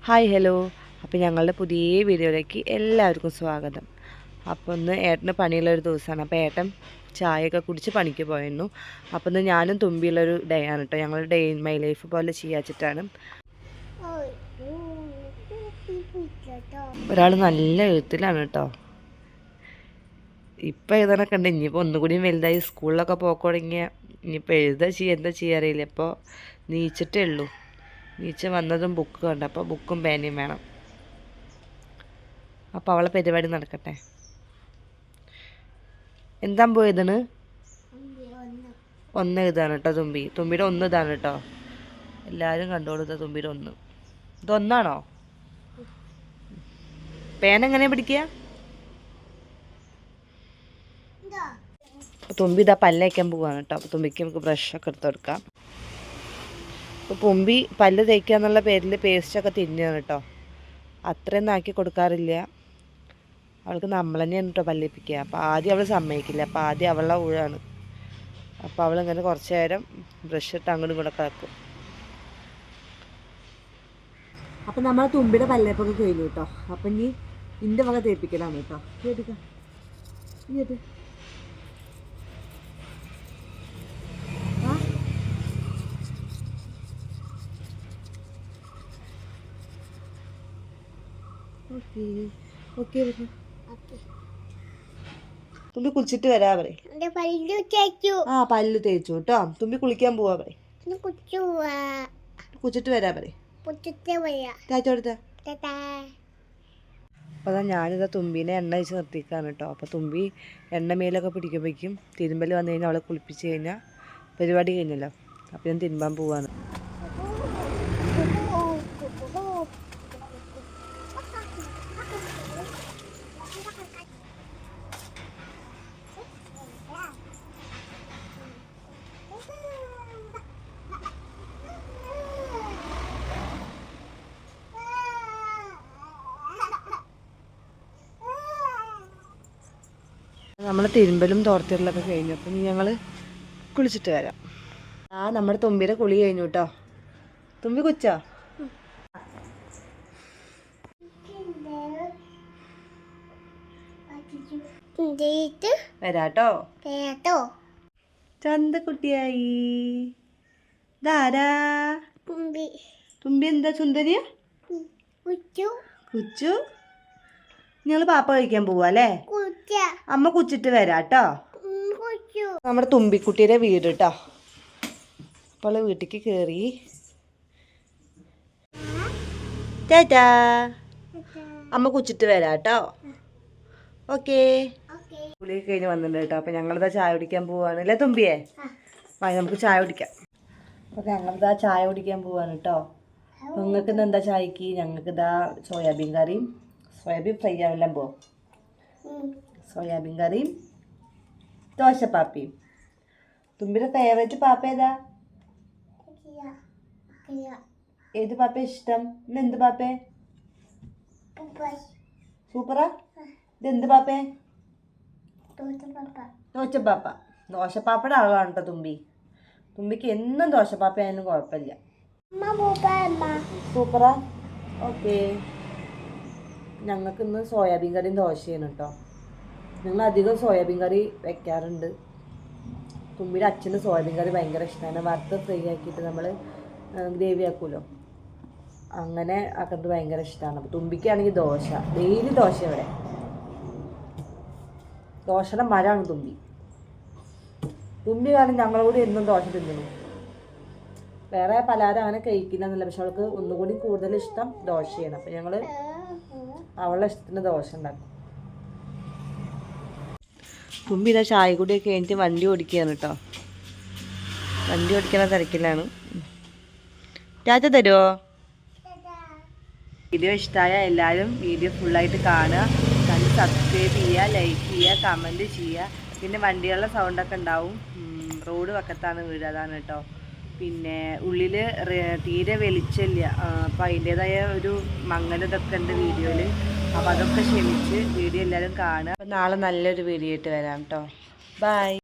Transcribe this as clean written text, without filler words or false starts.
Hi hello. അപ്പോൾ ഞങ്ങളുടെ പുതിയ വീഡിയോയിലേക്ക് എല്ലാവർക്കും സ്വാഗതം. അപ്പോൾ ഇന്ന് ഏട്ടന് പണിയുള്ളൊരു ദിവസമാണ്. അപ്പോൾ ഏട്ടൻ ചായയൊക്കെ കുടിച്ച് പണിക്ക് പോയിരുന്നു. അപ്പോൾ ഇന്ന് ഞാനും തുമ്പിയുള്ളൊരു ഡേ ആണ് കേട്ടോ. ഞങ്ങൾ ഡേ ഇൻ മൈ ലൈഫ് പോലെ ചെയ്യാച്ചിട്ടാണ്. ഒരാൾ നല്ല എഴുത്തിലാണ് കേട്ടോ. ഇപ്പം എഴുതാനൊക്കെ ഉണ്ട്. ഇനിയിപ്പോൾ ഒന്നുകൂടിയും വലുതായി സ്കൂളിലൊക്കെ പോക്ക് തുടങ്ങിയ ഇനിയിപ്പോൾ എന്താ ചെയ്യാറിയില്ല. ഇപ്പോൾ നീച്ചിട്ടേ ഉള്ളൂ. നീച്ച് വന്നതും ബുക്ക് കണ്ട. അപ്പോൾ ബുക്കും പേനയും വേണം. അപ്പോൾ അവളെ പരിപാടി നടക്കട്ടെ. എന്താ പോയതാണ്? ഒന്ന് ഇതാണ് കേട്ടോ തുമ്പിയുടെ ഒന്ന് ഇതാണ് കേട്ടോ. എല്ലാവരും കണ്ടോളൂ. തുമ്പിയുടെ ഒന്ന് ഇതൊന്നാണോ? പേന എങ്ങനെ പിടിക്കുക? അപ്പോൾ തുമ്പി ഇതാ പല്ലേക്കാൻ പോവാണ് കേട്ടോ. അപ്പോൾ തുമ്പിക്ക് നമുക്ക് ബ്രഷൊക്കെ എടുത്ത് കൊടുക്കാം. അപ്പോൾ തുമ്പി പല്ല് തേക്കുക എന്നുള്ള പേരിൽ പേസ്റ്റൊക്കെ തിന്നുകയാണ് കേട്ടോ. അത്രയൊന്നും ആക്കി കൊടുക്കാറില്ല. അവൾക്ക് നമ്മൾ തന്നെയാണ് കേട്ടോ പല്ലിപ്പിക്കുക. അപ്പോൾ ആദ്യം അവൾ സമ്മതിക്കില്ല. അപ്പോൾ ആദ്യം അവളുടെ ഊഴാണ്. അപ്പോൾ അവളിങ്ങനെ കുറച്ച് നേരം ബ്രഷ് ഇട്ട് അങ്ങോട്ടും കൂടെ കിടക്കും. അപ്പം നമ്മളെ തുമ്പിയുടെ പല്ലേപ്പൊക്കെ കഴിഞ്ഞു കേട്ടോ. അപ്പം ഇനി ഇൻ്റെ വക തേപ്പിക്കലാണ് കേട്ടോ. കേട്ടിക്കാം കേട്ട്. തുമ്പി കുളിച്ചിട്ട് വരാ പറയും. ആ പല്ല് തേച്ചു കേട്ടോ. തുമ്പി കുളിക്കാൻ പോവാ പറയും. കുളിച്ചിട്ട് വരാ പറയും. അപ്പോൾ അതാ ഞാനിതാ തുമ്പീനെ എണ്ണ വെച്ച് നിർത്തിക്കാണ് കേട്ടോ. അപ്പോൾ തുമ്പി എണ്ണ മേലൊക്കെ പിടിക്കുമ്പോഴേക്കും തിരുമ്പൽ വന്നു കഴിഞ്ഞാൽ അവളെ കുളിപ്പിച്ച് കഴിഞ്ഞാൽ പരിപാടി കഴിഞ്ഞല്ലോ. അപ്പോൾ ഞാൻ തിരുമ്പാൻ പോവാണ്. നമ്മൾ തിരുമ്പലും തോർത്തിരലൊക്കെ കഴിഞ്ഞു. അപ്പം ഞങ്ങൾ കുളിച്ചിട്ട് വരാം. നമ്മുടെ തുമ്പിയുടെ കുളി കഴിഞ്ഞു കേട്ടോ. തുമ്പി കുച്ചോ? വരാട്ടോ. ചന്തക്കുട്ടിയായി. ഇതാരാ? തുമ്പി എന്താ സുന്ദരിയാ? കുച്ചു. ഞങ്ങൾ പാപ്പ കഴിക്കാൻ പോവാ അല്ലേ? അമ്മ കുച്ചിട്ട് വരാട്ടോ. നമ്മുടെ തുമ്പിക്കുട്ടിയുടെ വീട് കേട്ടോ. അപ്പോൾ വീട്ടിലേക്ക് കയറി. ചേട്ടാ അമ്മ കുച്ചിട്ട് വരാട്ടോ. ഓക്കേ. കുളിയൊക്കെ കഴിഞ്ഞ് വന്നിട്ടുണ്ട് കേട്ടോ. അപ്പം ഞങ്ങളിതാ ചായ കുടിക്കാൻ പോവാണ് അല്ലേ തുമ്പിയെ? നമുക്ക് ചായ കുടിക്കാം. അപ്പോൾ ഞങ്ങളിതാ ചായ കുടിക്കാൻ പോവാണ് കേട്ടോ. അപ്പോൾ നിങ്ങൾക്ക് ഇന്ന് എന്താ ചായക്ക്? ഞങ്ങൾക്ക് ഇതാ സോയാബീൻ കറിയും സോയാബീൻ ഫ്രൈ ആവില്ലാൻ പോവും. സോയാബീൻ കറിയും ദോശപ്പാപ്പയും. തുമ്പിയുടെ ഫേവറേറ്റ് പാപ്പ ഏതാ? ഏത് പാപ്പ ഇഷ്ടം? ഇന്ന് എന്ത് പാപ്പേ? സൂപ്പറാ. ഇതെന്ത് പാപ്പേ? ദോശപ്പാപ്പ. ദോശപ്പാപ്പയുടെ ആളാണ് കേട്ടോ തുമ്പി. തുമ്പിക്ക് എന്നും ദോശപ്പാപ്പ ആയാലും കുഴപ്പമില്ല. സൂപ്പറാ. ഓക്കേ. ഞങ്ങൾക്ക് ഇന്ന് സോയാബീൻ കറിയും ദോശയാണ് കേട്ടോ. ഞങ്ങൾ അധികം സോയാബീൻ കറി വെക്കാറുണ്ട്. തുമ്പിയുടെ അച്ഛന് സോയാബീൻ കറി ഭയങ്കര ഇഷ്ടമാണ്. വറുത്ത് ഫ്രൈ ആക്കിയിട്ട് നമ്മൾ ഗ്രേവി ആക്കുമല്ലോ, അങ്ങനെ ആക്കുന്നത് ഭയങ്കര ഇഷ്ടമാണ്. അപ്പോൾ തുമ്പിക്കാണെങ്കിൽ ദോശ, ഡെയിലി ദോശ. ഇവിടെ ദോശയുടെ മരമാണ് തുമ്പി. തുമ്പി കാരണം ഞങ്ങളോട് എന്നും ദോശ തിന്നണം. വേറെ പലഹാരം അങ്ങനെ കഴിക്കില്ലെന്നല്ല, പക്ഷെ അവൾക്ക് ഒന്നുകൂടി കൂടുതൽ ഇഷ്ടം ദോശയാണ്. അപ്പം ഞങ്ങൾ അവളുടെ ഇഷ്ടത്തിന് ദോശ ഉണ്ടാക്കും. തുമ്പി ഇതാ ചായ കൂടിയൊക്കെ കഴിഞ്ഞിട്ട് വണ്ടി ഓടിക്കുകയാണ് കേട്ടോ. വണ്ടി ഓടിക്കുന്ന തിരക്കിലാണ്. ടാറ്റ തരുമോ? വീഡിയോ ഇഷ്ടമായ എല്ലാവരും വീഡിയോ ഫുള്ളായിട്ട് കാണുക. കണ്ട് സബ്സ്ക്രൈബ് ചെയ്യുക, ലൈക്ക് ചെയ്യുക, കമൻറ്റ് ചെയ്യുക. പിന്നെ വണ്ടികളുടെ സൗണ്ടൊക്കെ ഉണ്ടാവും. റോഡ് വക്കത്താണ് വീട്, അതാണ് കേട്ടോ. പിന്നെ ഉള്ളിൽ തീരെ വെളിച്ചമില്ല. അപ്പോൾ അതിൻ്റേതായ ഒരു മങ്ങലതൊക്കെ ഉണ്ട് വീഡിയോയിൽ. അപ്പോൾ അതൊക്കെ ക്ഷമിച്ച് വീഡിയോ എല്ലാവരും കാണുക. അപ്പോൾ നാളെ നല്ലൊരു വീഡിയോ ആയിട്ട് വരാം കേട്ടോ. ബൈ.